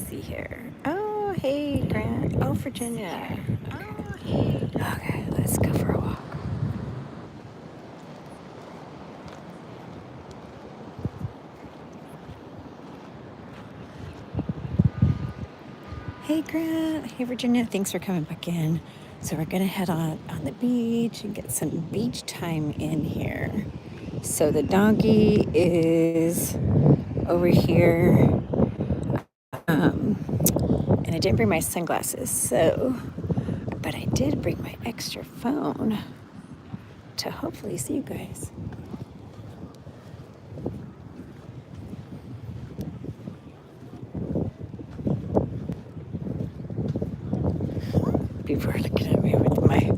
see here. Oh, hey, Grant. Oh, Virginia. Okay, let's go for a walk. Hey, Grant. Hey, Virginia. Thanks for coming back in. So we're gonna head on the beach and get some beach time in here. So the doggy is over here, and I didn't bring my sunglasses. But I did bring my extra phone to hopefully see you guys. People are looking at me with my.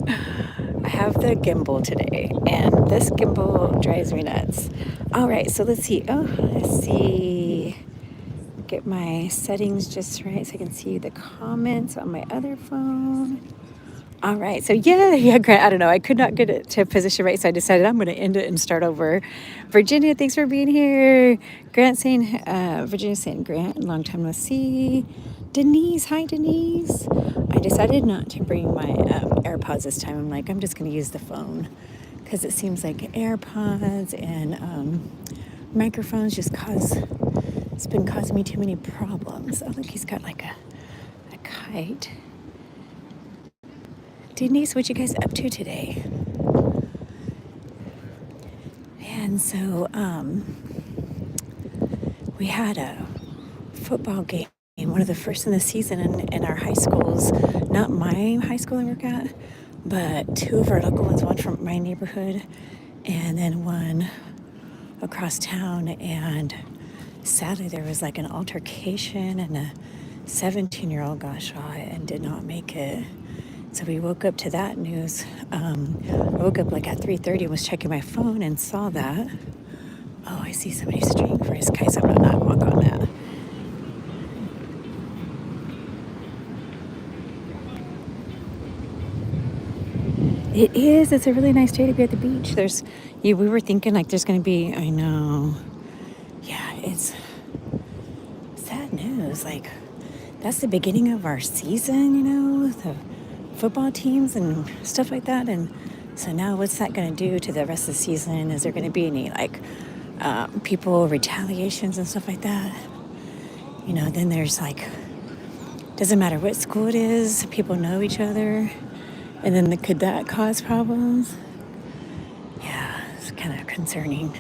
I have the gimbal today, and this gimbal drives me nuts. All right, so let's see. Oh, let's see. Get my settings just right so I can see the comments on my other phone. All right, so yeah, Grant. I don't know. I could not get it to position right, so I decided I'm going to end it and start over. Virginia, thanks for being here. Grant saying, Virginia saying, Grant, long time no see. Denise, hi Denise. I decided not to bring my AirPods this time. I'm like, I'm just going to use the phone because it seems like AirPods and microphones just it's been causing me too many problems. Oh, look, he's got like a kite. Denise, what you guys up to today? And so we had a football game, one of the first in the season in our high schools. Not my high school I work at, but two of our local ones, one from my neighborhood and then one across town. And sadly, there was like an altercation and a 17-year-old got shot and did not make it. So we woke up to that news. I woke up like at 3:30 and was checking my phone and saw that. Oh, I see somebody straying for his kite, so I'm not walk on that. It is. It's a really nice day to be at the beach. We were thinking like there's going to be, I know. Yeah, it's sad news. Like, that's the beginning of our season, the football teams and stuff like that. And so now what's that going to do to the rest of the season? Is there going to be any people retaliations and stuff like that? Then there's like, doesn't matter what school it is, people know each other. And then could that cause problems? Yeah, it's kind of concerning.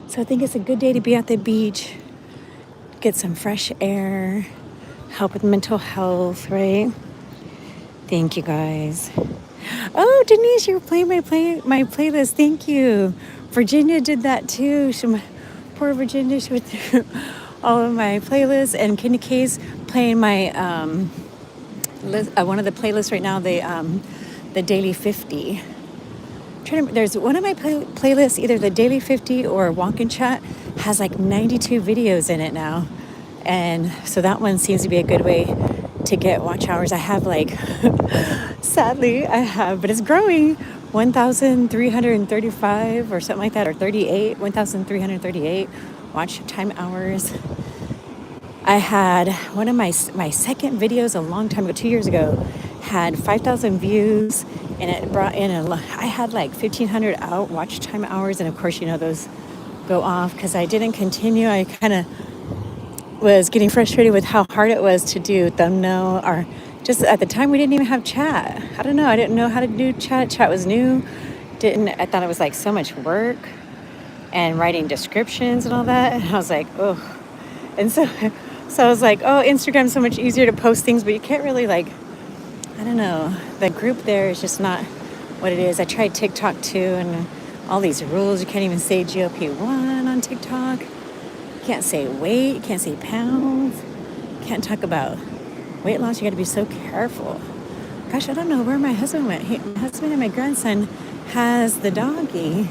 So I think it's a good day to be at the beach, get some fresh air, help with mental health, right? Thank you guys. Oh, Denise, you're playing my playlist. Thank you. Virginia did that too. Poor Virginia, she went through all of my playlists, and Kenny K's playing my one of the playlists right now. The Daily 50. There's one of my playlists, either the Daily 50 or Walk and Chat, has like 92 videos in it now. And so that one seems to be a good way to get watch hours. I have sadly, but it's growing, 1,335 or something like that, or 1,338 watch time hours. I had one of my second videos a long time ago, 2 years ago, had 5,000 views, and it brought in I had like 1,500 watch time hours, and of course, those go off because I didn't continue. I kind of was getting frustrated with how hard it was to do thumbnail, or just at the time we didn't even have chat. I don't know. I didn't know how to do chat. Chat was new. I thought it was like so much work and writing descriptions and all that. And I was like, oh. And so I was like, oh, Instagram's so much easier to post things, but you can't really I don't know. The group there is just not what it is. I tried TikTok too, and all these rules. You can't even say GLP-1 on TikTok. You can't say weight. You can't say pounds. You can't talk about weight loss. You got to be so careful. Gosh, I don't know where my husband went. My husband and my grandson has the doggy.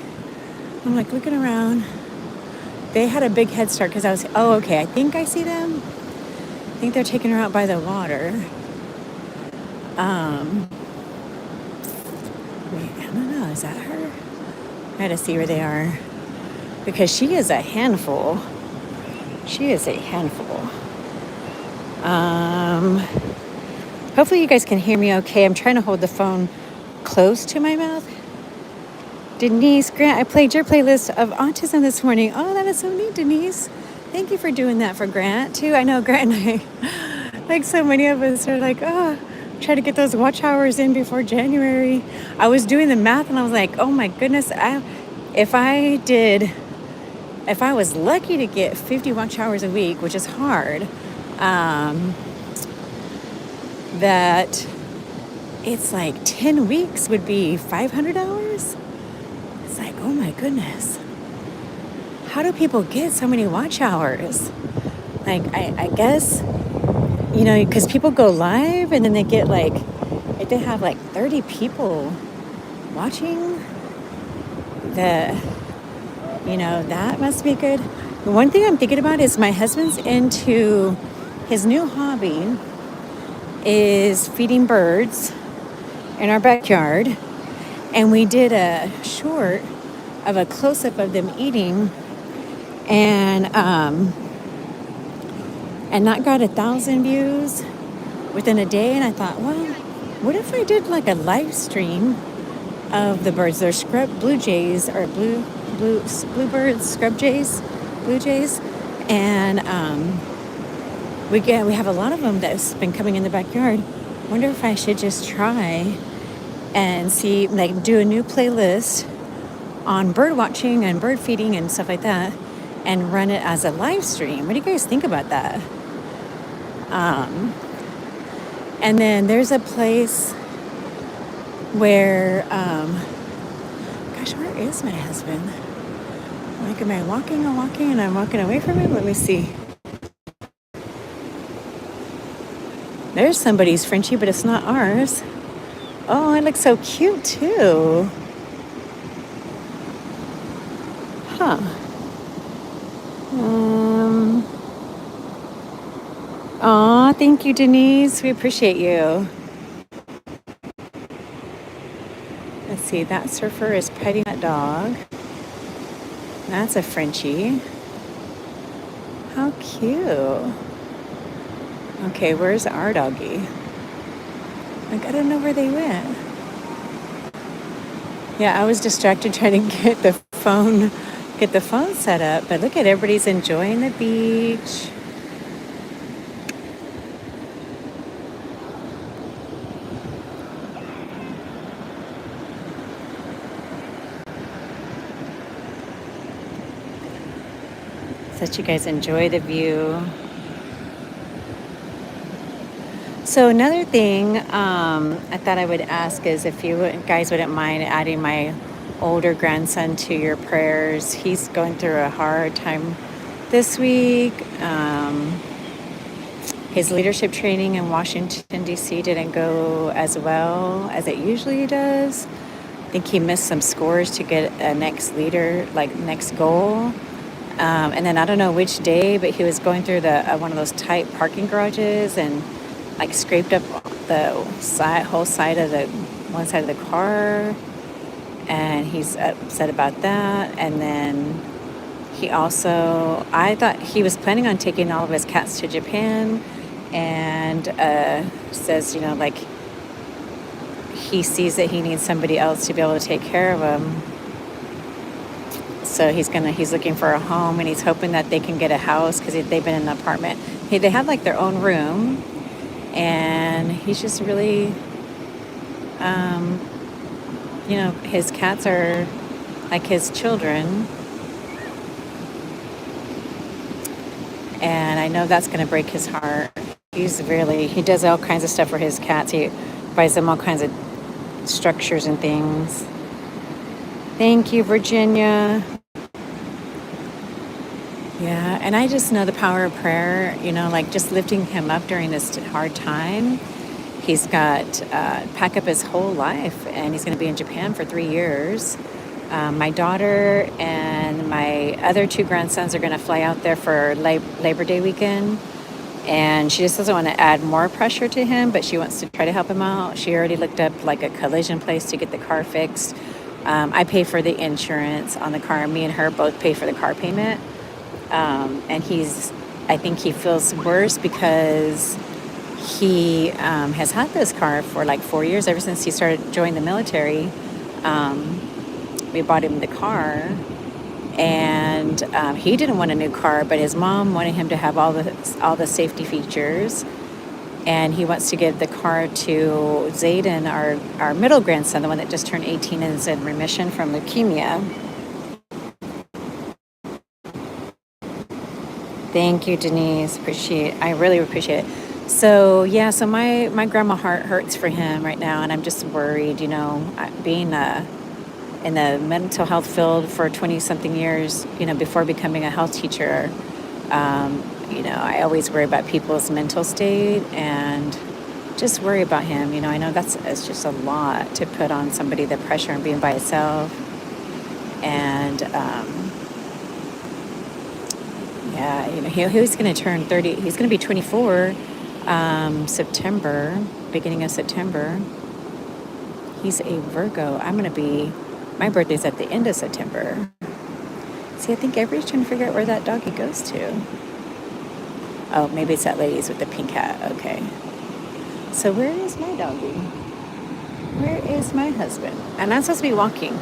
I'm like looking around. They had a big head start because okay, I think I see them. I think they're taking her out by the water. Wait, I don't know. Is that her? I gotta see where they are because she is a handful. She is a handful. Um, Hopefully you guys can hear me okay. I'm trying to hold the phone close to my mouth. Denise, Grant, I played your playlist of autism this morning. Oh, that is so neat, Denise. Thank you for doing that for Grant, too. I know Grant and I, like so many of us, are like, oh, try to get those watch hours in before January. I was doing the math and I was like, oh my goodness, if I was lucky to get 50 watch hours a week, which is hard, that it's like 10 weeks would be 500 hours. It's like, oh my goodness. How do people get so many watch hours? Like, I guess, because people go live and then they get like, if they have like 30 people watching, that must be good. One thing I'm thinking about is my husband's into his new hobby is feeding birds in our backyard. And we did a short of a close-up of them eating, and that got 1,000 views within a day. And I thought, well, what if I did like a live stream of the birds? They're blue jays, or bluebirds, scrub jays, blue jays, and we have a lot of them that's been coming in the backyard. Wonder if I should just try and see, like, do a new playlist on bird watching and bird feeding and stuff like that, and run it as a live stream. What do you guys think about that? And then there's a place where, gosh, where is my husband? Like, am I walking and I'm walking away from him? Let me see. There's somebody's Frenchie, but it's not ours. Oh, it looks so cute too. Huh. Aw, thank you, Denise. We appreciate you. Let's see, that surfer is petting that dog. That's a Frenchie. How cute. Okay, where's our doggy? Like, I don't know where they went. Yeah, I was distracted trying to get the phone set up. But look at, everybody's enjoying the beach. So that you guys enjoy the view. So another thing I thought I would ask is if you guys wouldn't mind adding my older grandson to your prayers. He's going through a hard time this week. His leadership training in Washington, D.C. didn't go as well as it usually does. I think he missed some scores to get a next goal. And then I don't know which day, but he was going through one of those tight parking garages and like scraped up the whole side of one side of the car, and he's upset about that. And then I thought he was planning on taking all of his cats to Japan, and says, like, he sees that he needs somebody else to be able to take care of him. So he's looking for a home, and he's hoping that they can get a house because they've been in an apartment. They have like their own room, and he's just really, his cats are like his children. And I know that's going to break his heart. He does all kinds of stuff for his cats. He buys them all kinds of structures and things. Thank you, Virginia. Yeah, and I just know the power of prayer, like just lifting him up during this hard time. He's got pack up his whole life, and he's going to be in Japan for 3 years. My daughter and my other 2 grandsons are going to fly out there for Labor Day weekend, and she just doesn't want to add more pressure to him, but she wants to try to help him out. She already looked up like a collision place to get the car fixed. I pay for the insurance on the car. Me and her both pay for the car payment. And I think he feels worse because he has had this car for like 4 years, ever since he started joining the military. We bought him the car, and he didn't want a new car, but his mom wanted him to have all the safety features, and he wants to give the car to Zayden, our middle grandson, the one that just turned 18 and is in remission from leukemia. Thank you, Denise. I really appreciate it. So yeah, so my grandma heart hurts for him right now, and I'm just worried. Being in the mental health field for 20 something years, before becoming a health teacher, I always worry about people's mental state and just worry about him. I know it's just a lot to put on somebody, the pressure of being by itself. And yeah, he's going to turn 30. He's going to be 24 September, beginning of September. He's a Virgo. My birthday's at the end of September. See, I think everybody's trying to figure out where that doggy goes to. Oh, maybe it's that lady's with the pink hat. Okay. So where is my doggy? Where is my husband? And I'm supposed to be walking.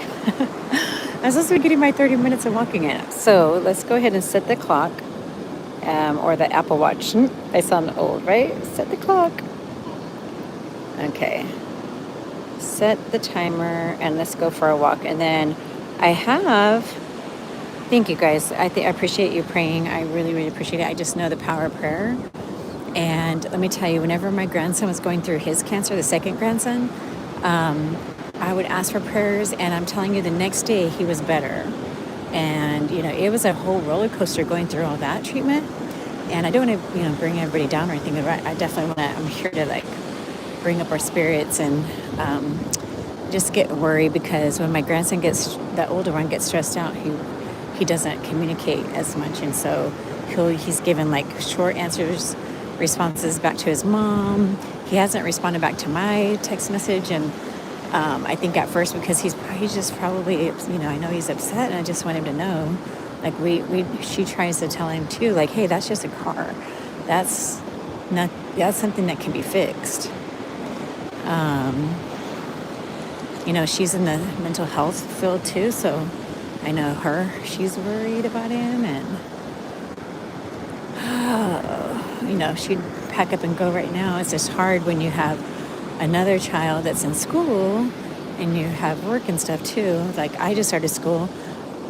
I'm supposed to be getting my 30 minutes of walking in. So let's go ahead and set the clock. Or the Apple Watch. I sound old, right? Set the clock. Okay. Set the timer and let's go for a walk. And then thank you guys. I appreciate you praying. I really, really appreciate it. I just know the power of prayer. And let me tell you, whenever my grandson was going through his cancer, the second grandson, I would ask for prayers, and I'm telling you, the next day he was better. And, it was a whole roller coaster going through all that treatment. And I don't want to, bring everybody down or anything. I definitely I'm here to bring up our spirits and just get worried, because when my grandson the older one gets stressed out, he doesn't communicate as much. And so he's given short responses back to his mom. He hasn't responded back to my text message. And I think at first, because he's just probably, I know he's upset, and I just want him to know, she tries to tell him too, hey, that's just a car. That's something that can be fixed. She's in the mental health field too, so I know she's worried about him, and she'd pack up and go right now. It's just hard when you have another child that's in school and you have work and stuff too. I just started school.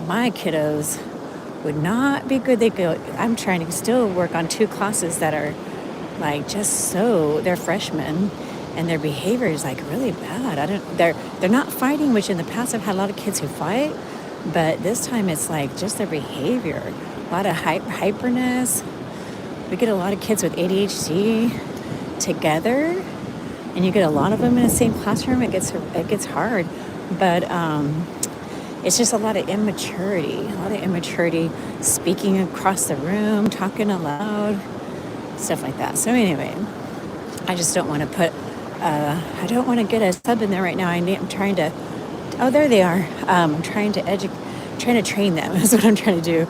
My kiddos would not be good. I'm trying to still work on 2 classes that are they're freshmen, and their behavior is really bad. They're not fighting, which in the past I've had a lot of kids who fight, but this time it's just their behavior. A lot of hyperness. We get a lot of kids with ADHD together, and you get a lot of them in the same classroom. It gets hard, but it's just a lot of immaturity, speaking across the room, talking aloud, stuff like that. So anyway, I just don't want to I don't want to get a sub in there right now. I'm trying to, oh, there they are. I'm trying to train them is what I'm trying to do.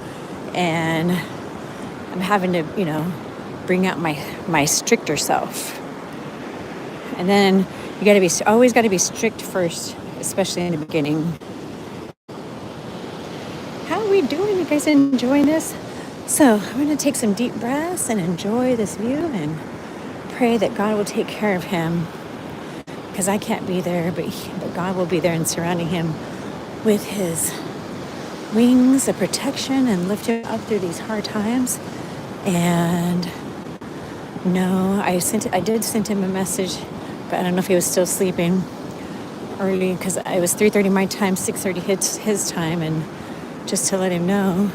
And I'm having to, bring out my stricter self. And then you always got to be strict first, especially in the beginning. How are we doing? You guys enjoying this? So I'm going to take some deep breaths and enjoy this view and pray that God will take care of him, because I can't be there, but God will be there and surrounding him with his wings of protection and lift him up through these hard times. And I did send him a message, but I don't know if he was still sleeping early, because it was 3:30 my time, 6:30 his time, and just to let him know,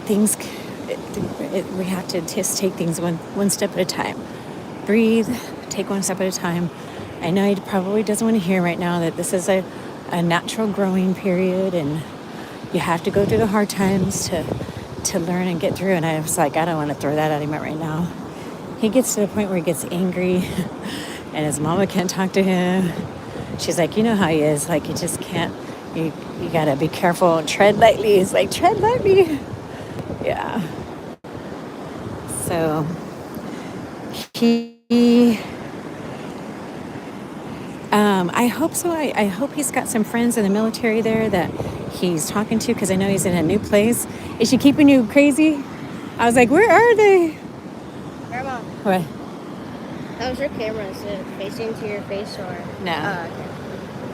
things. We have to just take things one step at a time. Breathe, take one step at a time. I know he probably doesn't want to hear right now that this is a natural growing period, and you have to go through the hard times to learn and get through. And I was I don't want to throw that at him right now. He gets to the point where he gets angry, and his mama can't talk to him. She's you know how he is. He just can't You gotta be careful. Tread lightly. It's like tread lightly. Yeah. So he I hope so. I hope he's got some friends in the military there that he's talking to because I know he's in a new place. Is she keeping you crazy? I was like, where are they? Grandma. What? How's your camera? Is it facing to your face or? No.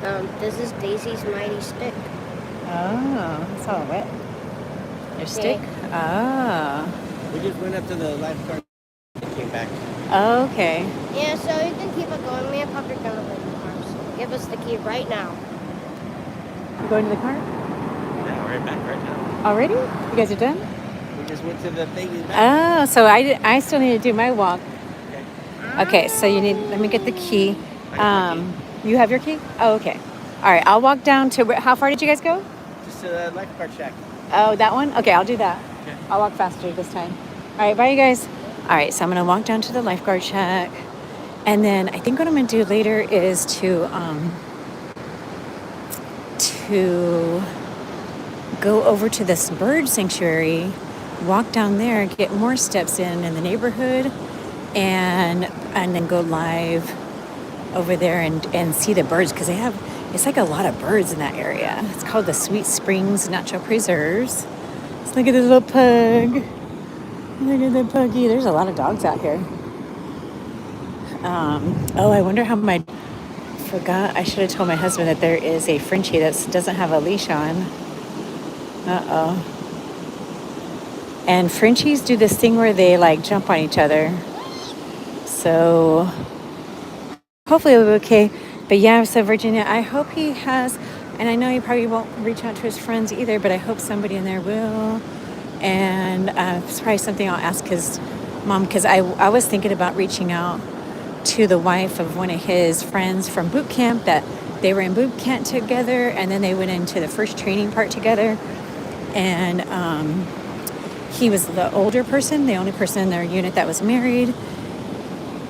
Okay. This is Daisy's mighty stick. Oh, it's all wet. Your stick? Oh. We just went up to the lifeguard and came back. Oh, okay. Yeah, so you can keep it going. Me and Papa are gonna leave the car. So give us the key right now. You going to the car? Yeah, we're back right now. Already? You guys are done? We just went to the thing and back. Oh, so I still need to do my walk. Okay. Okay, so you need, let me get the key. You have your key? Oh, okay. All right, I'll walk down to, how far did you guys go? Just to the lifeguard shack. Oh, that one? Okay, I'll do that. Okay. I'll walk faster this time. All right, bye, you guys. All right, so I'm going to walk down to the lifeguard shack. And then I think what I'm going to do later is to go over to this bird sanctuary, walk down there, get more steps in the neighborhood, and then go live over there and see the birds because they have, it's like a lot of birds in that area. It's called the Sweet Springs Natural Preserves. Let's look at this little pug. Look at the puggy. There's a lot of dogs out here. Oh, I wonder how forgot. I should have told my husband that there is a Frenchie that doesn't have a leash on. Uh-oh. And Frenchies do this thing where they like jump on each other. So hopefully it'll be okay. But yeah, so Virginia, I hope he has, and I know he probably won't reach out to his friends either, but I hope somebody in there will. And it's probably something I'll ask his mom, because I was thinking about reaching out to the wife of one of his friends from boot camp, that they were in boot camp together, and then they went into the first training part together. And he was the older person, the only person in their unit that was married.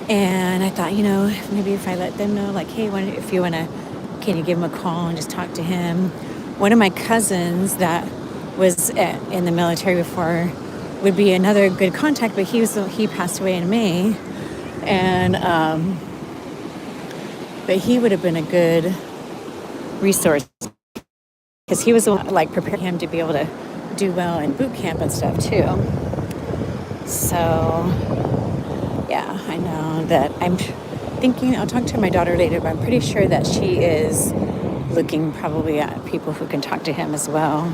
And I thought, maybe if I let them know, like, hey, if you want to, can you give him a call and just talk to him? One of my cousins that was in the military before would be another good contact, but he passed away in May. And but he would have been a good resource because he was the one like prepared him to be able to do well in boot camp and stuff too. So yeah, I know that I'm thinking I'll talk to my daughter later, but I'm pretty sure that she is looking probably at people who can talk to him as well.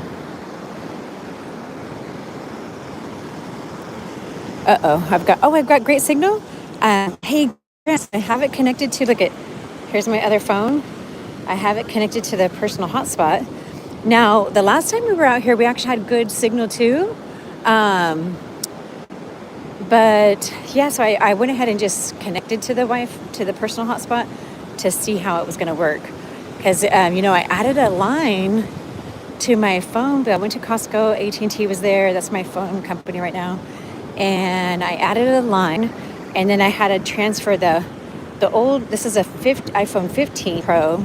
I've got great signal. Hey, Chris, I have it connected to, here's my other phone. I have it connected to the personal hotspot. Now, the last time we were out here, we actually had good signal too. But yeah, so I went ahead and just connected to the personal hotspot to see how it was going to work. Because, I added a line to my phone, but I went to Costco, AT&T was there. That's my phone company right now. And I added a line. And then I had to transfer the old, this is iPhone 15 Pro.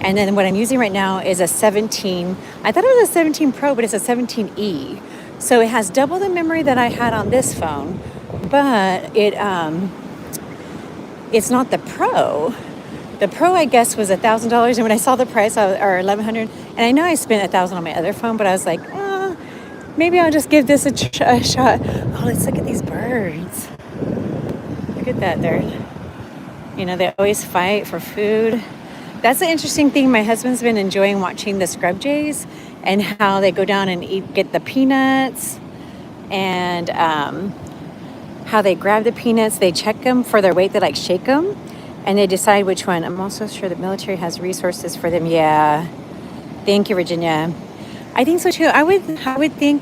And then what I'm using right now is a 17. I thought it was a 17 Pro, but it's a 17E. So it has double the memory that I had on this phone, but it's not the Pro. The Pro, I guess, was $1,000. And when I saw the price, or $1,100, and I know I spent $1,000 on my other phone, but I was like, maybe I'll just give this a shot. Oh, let's look at these birds. Look at that. They always fight for food. That's the interesting thing. My husband's been enjoying watching the scrub jays and how they go down and get the peanuts, and how they grab the peanuts. They check them for their weight. They shake them, and they decide which one. I'm also sure the military has resources for them. Yeah. Thank you, Virginia. I think so too. I would think,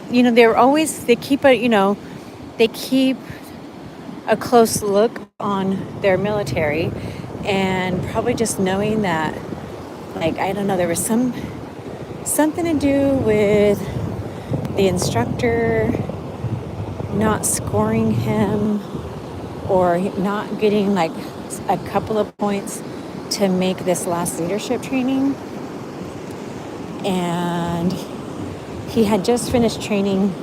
they keep a close look on their military, and probably just knowing that, I don't know, there was something to do with the instructor not scoring him or not getting a couple of points to make this last leadership training. and he had just finished training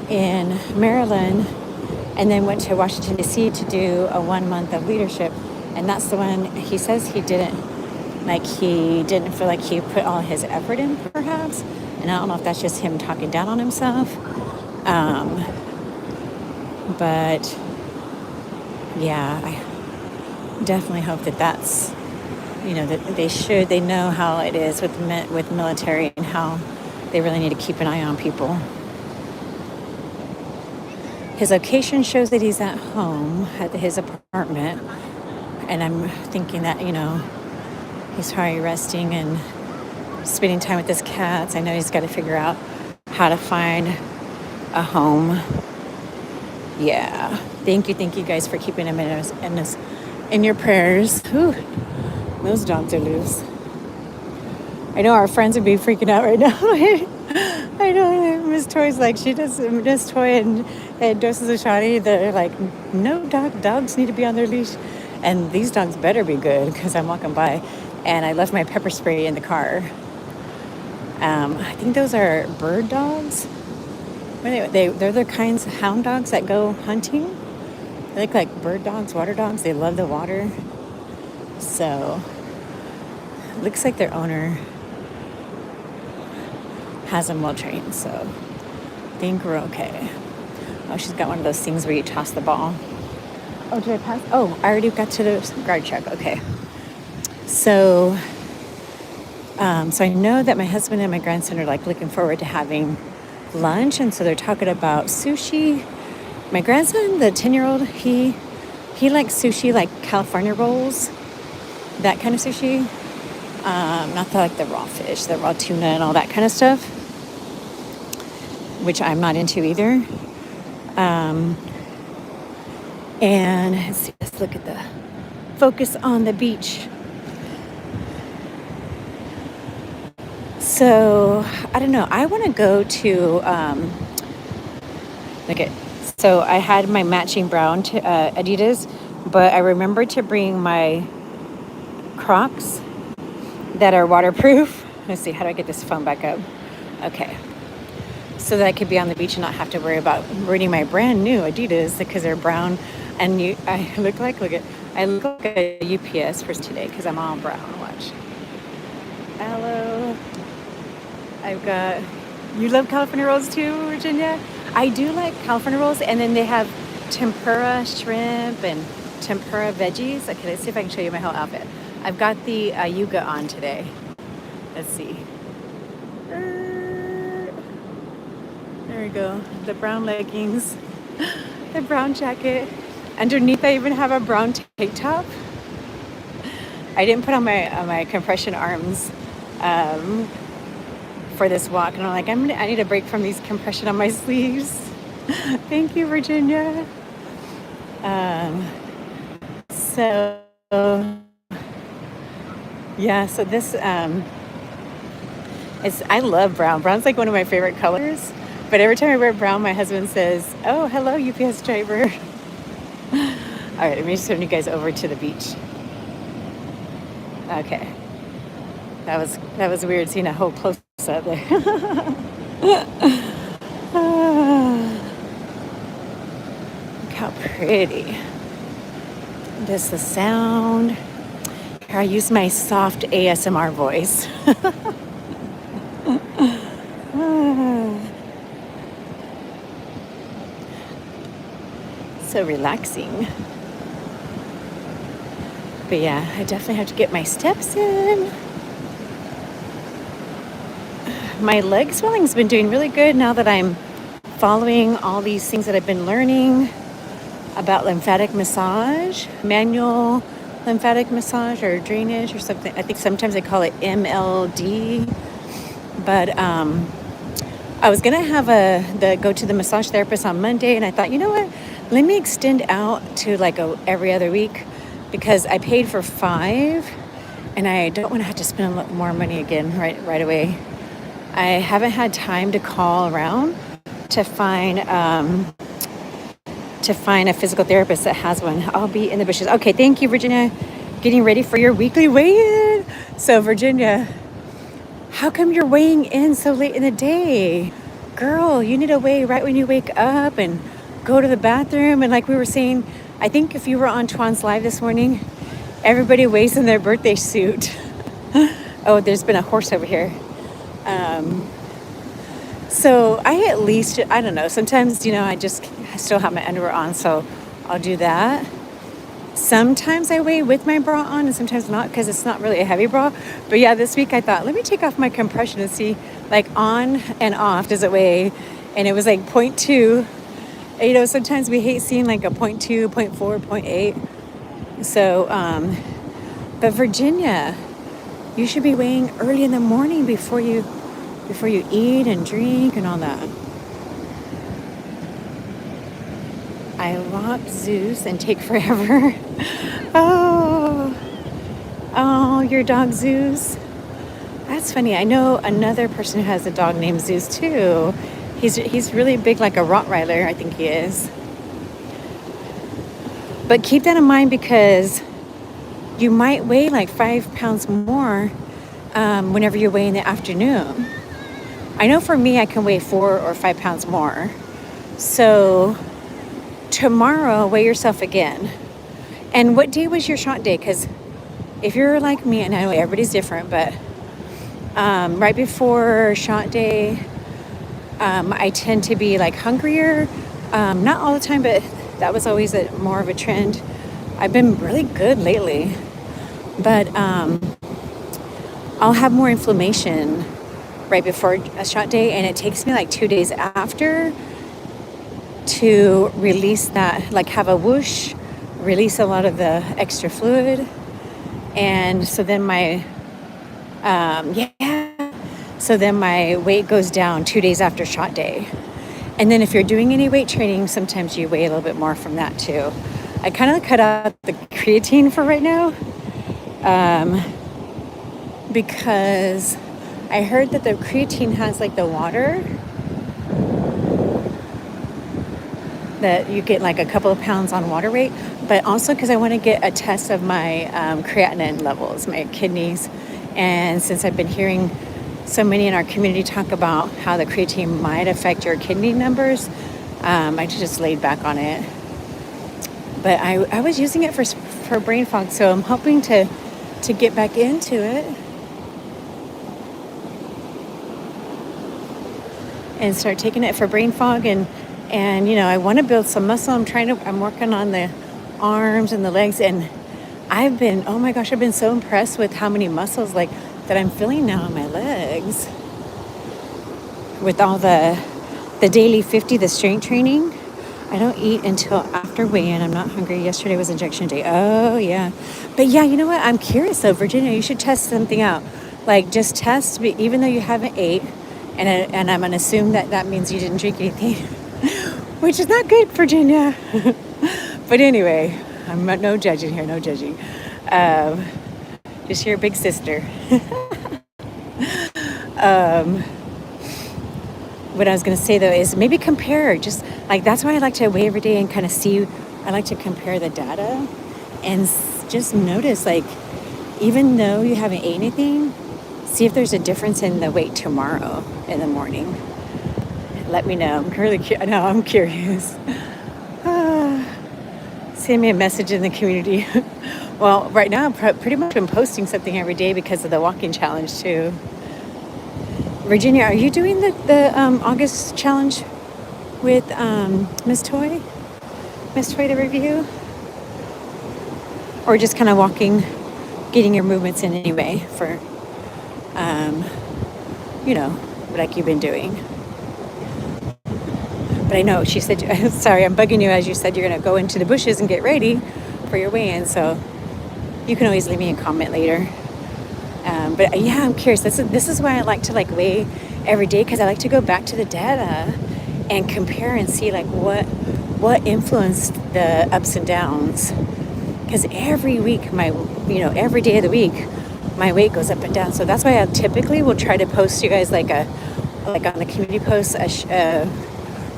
in Maryland and then went to Washington, D.C. to do a 1 month of leadership. And that's the one he says he didn't feel like he put all his effort in, perhaps. And I don't know if that's just him talking down on himself. But yeah, I definitely hope that that's, that they know how it is with military and how they really need to keep an eye on people. His location shows that he's at home at his apartment. And I'm thinking that, he's probably resting and spending time with his cats. I know he's got to figure out how to find a home. Yeah. Thank you guys for keeping him in your prayers. Whew. Those dogs are loose. I know our friends would be freaking out right now. I know Miss Toy's like, she does Miss Toy and doses of Shani. They're like, no, dogs need to be on their leash. And these dogs better be good because I'm walking by and I left my pepper spray in the car. I think those are bird dogs. They're the kinds of hound dogs that go hunting. They look like bird dogs, water dogs. They love the water. So, looks like their owner has them well trained. So, I think we're okay. Oh, she's got one of those things where you toss the ball. Oh, did I pass? Oh, I already got to the guard check. Okay. So I know that my husband and my grandson are like looking forward to having lunch. And so they're talking about sushi. My grandson, the 10-year-old, he likes sushi, like California rolls, that kind of sushi. Not the raw fish, the raw tuna and all that kind of stuff, which I'm not into either. And let's look at the focus on the beach. So, I don't know. I want to go to, so I had my matching brown Adidas, but I remembered to bring my Crocs that are waterproof. Let's see, how do I get this phone back up? Okay. So that I could be on the beach and not have to worry about reading my brand new Adidas because they're brown. And I look like a UPS person today because I'm all brown. Watch. Hello. You love California rolls too, Virginia? I do like California rolls, and then they have tempura shrimp and tempura veggies. Okay, let's see if I can show you my whole outfit. I've got the yuga on today. Let's see. There we go. The brown leggings, the brown jacket. Underneath, I even have a brown tank top. I didn't put on my compression arms for this walk, and I'm like, I need a break from these compression on my sleeves. Thank you, Virginia. So this I love brown. Brown's like one of my favorite colors. But every time I wear brown, my husband says, "Oh, hello, UPS driver." All right, let me just turn you guys over to the beach. Okay. That was weird seeing a whole close up there. Look how pretty. Just the sound. Here, I use my soft ASMR voice. So relaxing. But yeah, I definitely have to get my steps in. My leg swelling's been doing really good now that I'm following all these things that I've been learning about lymphatic massage, manual lymphatic massage or drainage or something. I think sometimes they call it MLD. But I was gonna have go to the massage therapist on Monday, and I thought, you know what? Let me extend out to like every other week because I paid for 5, and I don't want to have to spend a lot more money again right away. I haven't had time to call around to find a physical therapist that has one. I'll be in the bushes. Okay, thank you, Virginia. Getting ready for your weekly weigh-in. So, Virginia, How come you're weighing in so late in the day? Girl, you need to weigh right when you wake up and go to the bathroom. And like we were saying, I think if you were on Twan's Live this morning, everybody weighs in their birthday suit. Oh, there's been a horse over here. So I at least, I don't know, sometimes, I still have my underwear on, so I'll do that. Sometimes I weigh with my bra on and sometimes not because it's not really a heavy bra. But yeah, this week I thought, let me take off my compression and see like on and off, does it weigh? And it was like 0.2. And, sometimes we hate seeing like a 0.2, 0.4, 0.8. So, but Virginia, you should be weighing early in the morning before you eat and drink and all that. I walk Zeus and take forever. Oh, your dog Zeus. That's funny. I know another person who has a dog named Zeus too. He's really big, like a Rottweiler, I think he is. But keep that in mind because you might weigh like 5 pounds more whenever you weigh in the afternoon. I know for me, I can weigh 4 or 5 pounds more. So tomorrow, weigh yourself again. And what day was your shot day? Because if you're like me, and I know everybody's different, but right before shot day, I tend to be like hungrier. Not all the time, but that was always more of a trend. I've been really good lately, but I'll have more inflammation right before a shot day, and it takes me like 2 days after to release that, like have a whoosh, release a lot of the extra fluid. And so then my weight goes down 2 days after shot day. And then if you're doing any weight training, sometimes you weigh a little bit more from that too. I kind of cut out the creatine for right now because I heard that the creatine has like the water that you get like a couple of pounds on water weight, but also because I want to get a test of my creatinine levels, my kidneys. And since I've been hearing so many in our community talk about how the creatine might affect your kidney numbers, I just laid back on it. But I was using it for brain fog, so I'm hoping to get back into it and start taking it for brain fog. And I want to build some muscle. I'm working on the arms and the legs, and I've been so impressed with how many muscles like that I'm feeling now in my legs with all the daily 50, the strength training. I don't eat until after weigh-in. I'm not hungry. Yesterday was injection day. Oh yeah, but yeah, you know what? I'm curious though, Virginia. You should test something out. Like just test, even though you haven't ate, and I'm gonna assume that means you didn't drink anything. Which is not good, Virginia. But anyway, I'm no judging here, no judging. Just your big sister. What I was going to say, though, is maybe compare. Just like that's why I like to weigh every day and kind of see. I like to compare the data and just notice, like, even though you haven't ate anything, see if there's a difference in the weight tomorrow in the morning. Let me know. I'm really I'm curious. Send me a message in the community. Well, right now I've pretty much been posting something every day because of the walking challenge too. Virginia, are you doing the August challenge with Miss Toy? Miss Toy to review? Or just kind of walking, getting your movements in anyway for, like you've been doing. But I know she said, sorry, I'm bugging you as you said you're going to go into the bushes and get ready for your weigh-in. So you can always leave me a comment later. But yeah, I'm curious. This is why I like to like weigh every day, because I like to go back to the data and compare and see like what influenced the ups and downs. Because every week, every day of the week, my weight goes up and down. So that's why I typically will try to post you guys like on the community post a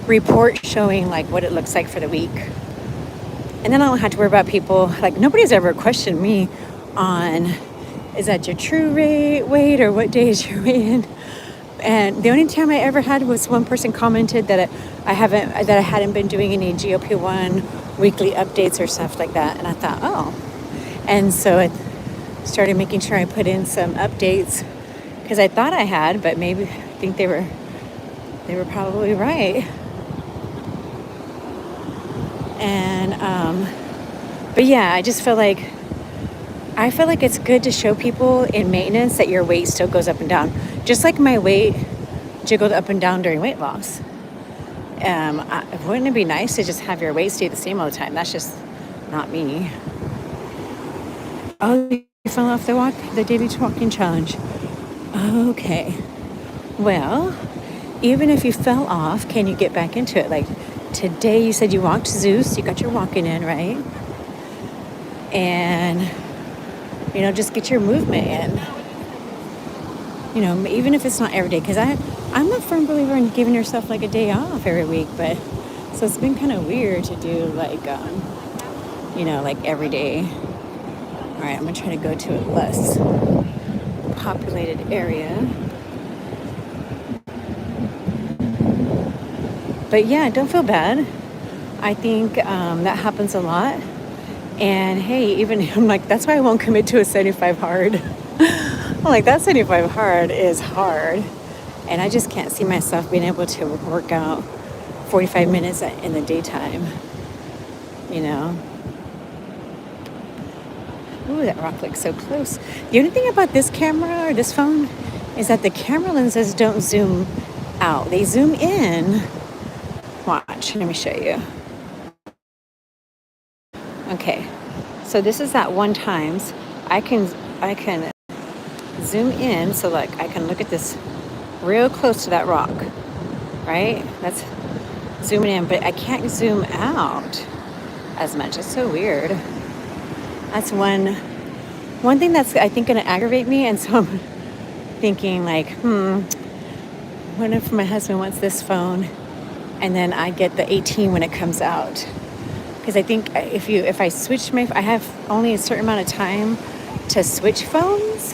report showing like what it looks like for the week. And then I don't have to worry about people, like nobody's ever questioned me on is that your true weight or what day is your weight in? And the only time I ever had was one person commented that I hadn't been doing any GLP-1 weekly updates or stuff like that. And I thought, oh. And so I started making sure I put in some updates because I thought I had, but maybe I think they were probably right. And but yeah, I feel like it's good to show people in maintenance that your weight still goes up and down, just like my weight jiggled up and down during weight loss. Wouldn't it be nice to just have your weight stay the same all the time? That's just not me. Oh, you fell off the daily walking challenge. Okay. Well, even if you fell off, can you get back into it? Like today, you said you walked Zeus. You got your walking in, right? And just get your movement in. Even if it's not every day, because I'm a firm believer in giving yourself like a day off every week, but so it's been kind of weird to do like like every day. All right, I'm gonna try to go to a less populated area. But yeah, don't feel bad. I think that happens a lot. And hey, even I'm like, that's why I won't commit to a 75 hard. I'm like, that 75 hard is hard. And I just can't see myself being able to work out 45 minutes in the daytime. Ooh, that rock looks so close. The only thing about this camera or this phone is that the camera lenses don't zoom out. They zoom in. Watch, let me show you. Okay, so this is at 1x. I can zoom in so like I can look at this real close to that rock, right? That's zooming in, but I can't zoom out as much. It's so weird. That's one thing that's I think gonna aggravate me, and so I'm thinking like, what if my husband wants this phone and then I get the 18 when it comes out? Because I think if I switch I have only a certain amount of time to switch phones,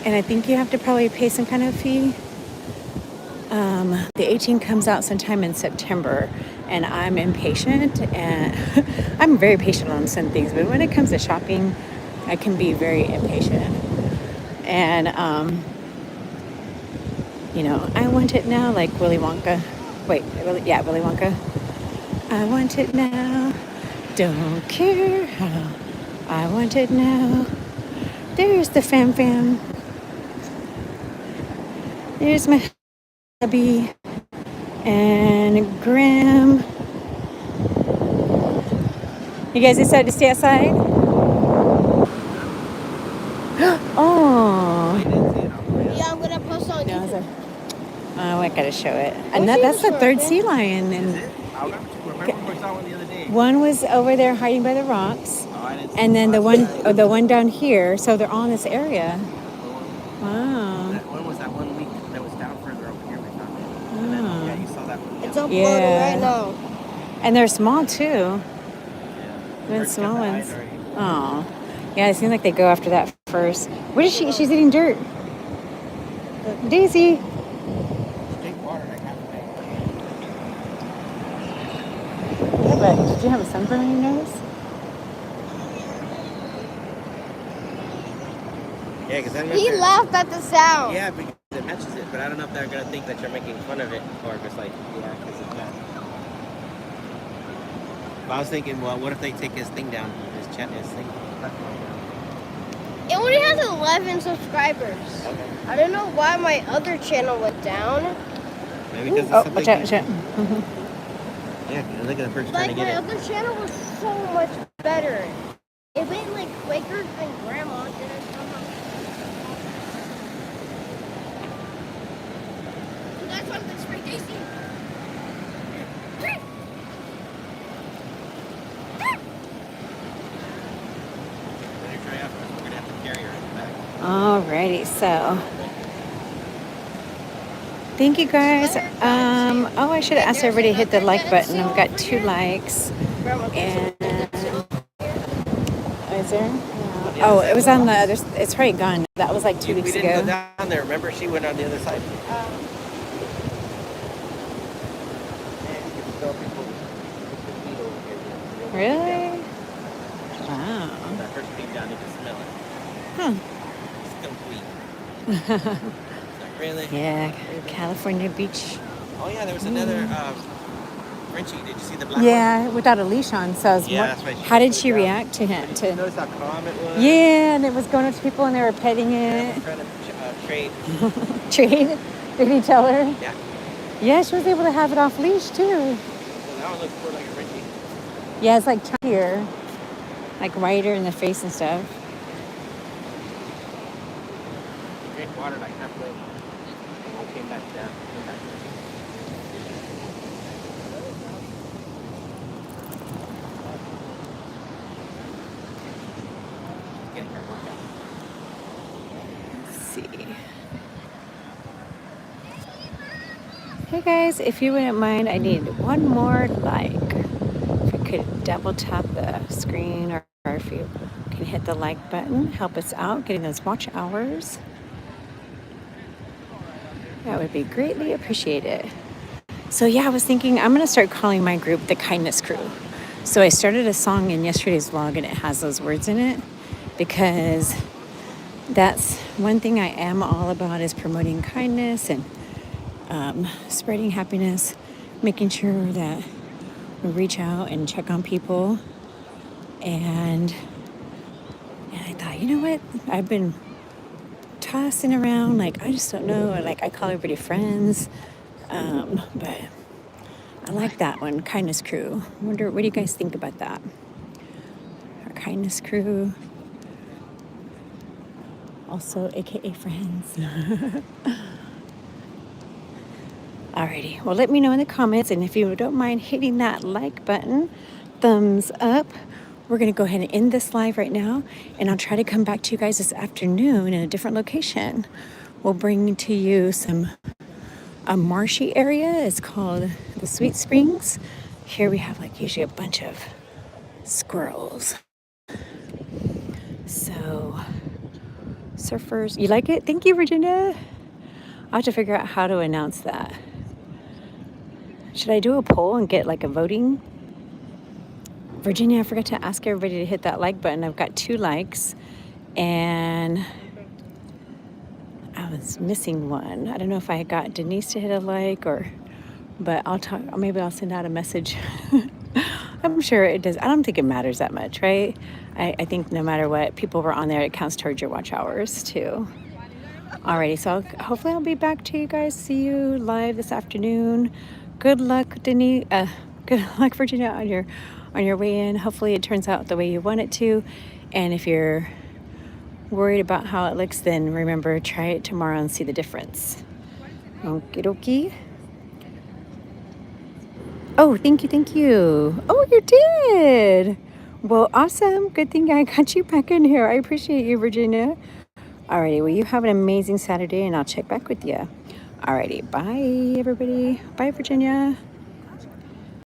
and I think you have to probably pay some kind of fee. The 18 comes out sometime in September, and I'm impatient, and I'm very patient on some things, but when it comes to shopping, I can be very impatient. And I want it now, like Willy Wonka. Willy Wonka. I want it now. Don't care how. I want it now. There's the fam. There's my hubby and Graham. You guys decided to stay outside? Oh. Yeah, I'm gonna post on YouTube. Oh, I gotta show it. And that's the third sea lion. And I remember we saw one the other day. one was over there hiding by the rocks, Oh, I didn't see and then the one. the one down here. So they're all in this area. Wow. That one was that 1 week that was down further over here. We found it. And then, yeah, you saw that one. It's uploading right now. And they're small too. Yeah. Even small ones. Oh. Yeah, it seems like they go after that first. What is she? She's eating dirt. Daisy. Drink water like half a day. Yeah, but did you have a sunburn on your nose? Yeah, because He laughed at the sound. Yeah, because it matches it, but I don't know if they're gonna think that you're making fun of it or if it's like, yeah, because it's bad. But I was thinking, well, what if they take his thing down, his thing? It only has 11 subscribers. Okay. I don't know why my other channel went down. Maybe because it's something. Watch out. Yeah, look at the person trying Like to my get it. other channel was so much better. It went like quicker than Grandma did. You guys want this for Daisy? We're gonna have to carry her back. Alrighty, so thank you guys. I should have asked everybody to hit the like button. We've got 2 likes, and Is there? Yeah. Oh, it was on the other. It's probably gone. That was like 2 weeks We didn't ago. go down there. Remember, she went on the other side. And you can tell people the feet over here. Really? Wow. When I first came down, you could smell it. Huh. Skunk weed. Like, really? Yeah, California beach. Oh yeah, there was another Frenchie. Did you see the black one? Yeah, without a leash on. So I was Yeah, that's right. how did she put it down. react to him? You notice how calm it was? Yeah, and it was going up to people and they were petting Yeah, it. trying to trade. Trade? Did he tell her? Yeah. Yeah, she was able to have it off leash too. Well, that one looks more like a Frenchie. Yeah, it's like chunkier, like whiter in the face and stuff. Drink water like halfway. And we came back down. Came back. Getting her workout. Let's see. Hey guys, if you wouldn't mind, I need one more like. If you could double tap the screen or if you can hit the like button, help us out getting those watch hours. That would be greatly appreciated. So yeah, I was thinking I'm gonna start calling my group the Kindness Crew. So I started a song in yesterday's vlog and it has those words in it because that's one thing I am all about is promoting kindness and spreading happiness, making sure that we reach out and check on people. And I thought, you know what? I've been tossing around, like, I just don't know. Like, I call everybody friends. But I like that one, Kindness Crew. I wonder, what do you guys think about that? Our Kindness Crew. Also, AKA friends. Alrighty, well, let me know in the comments, and if you don't mind hitting that like button, thumbs up. We're gonna go ahead and end this live right now, and I'll try to come back to you guys this afternoon in a different location. We'll bring to you a marshy area. It's called the Sweet Springs. Here we have like usually a bunch of squirrels. So, surfers, you like it? Thank you, Virginia. I'll have to figure out how to announce that. Should I do a poll and get like a voting? Virginia, I forgot to ask everybody to hit that like button. I've got 2 likes and I was missing one. I don't know if I got Denise to hit a like but I'll talk, or maybe I'll send out a message. I'm sure it does. I don't think it matters that much, right? I think no matter what, people were on there, it counts towards your watch hours too. Alrighty, so hopefully I'll be back to you guys. See you live this afternoon. Good luck, Denise. Good luck, Virginia, on your way in. Hopefully it turns out the way you want it to. And if you're worried about how it looks, then remember, try it tomorrow and see the difference. Okie dokie. Oh, thank you. Oh, you did. Well, awesome. Good thing I got you back in here. I appreciate you, Virginia. Alrighty, well, you have an amazing Saturday, and I'll check back with you. Alrighty, bye, everybody. Bye, Virginia.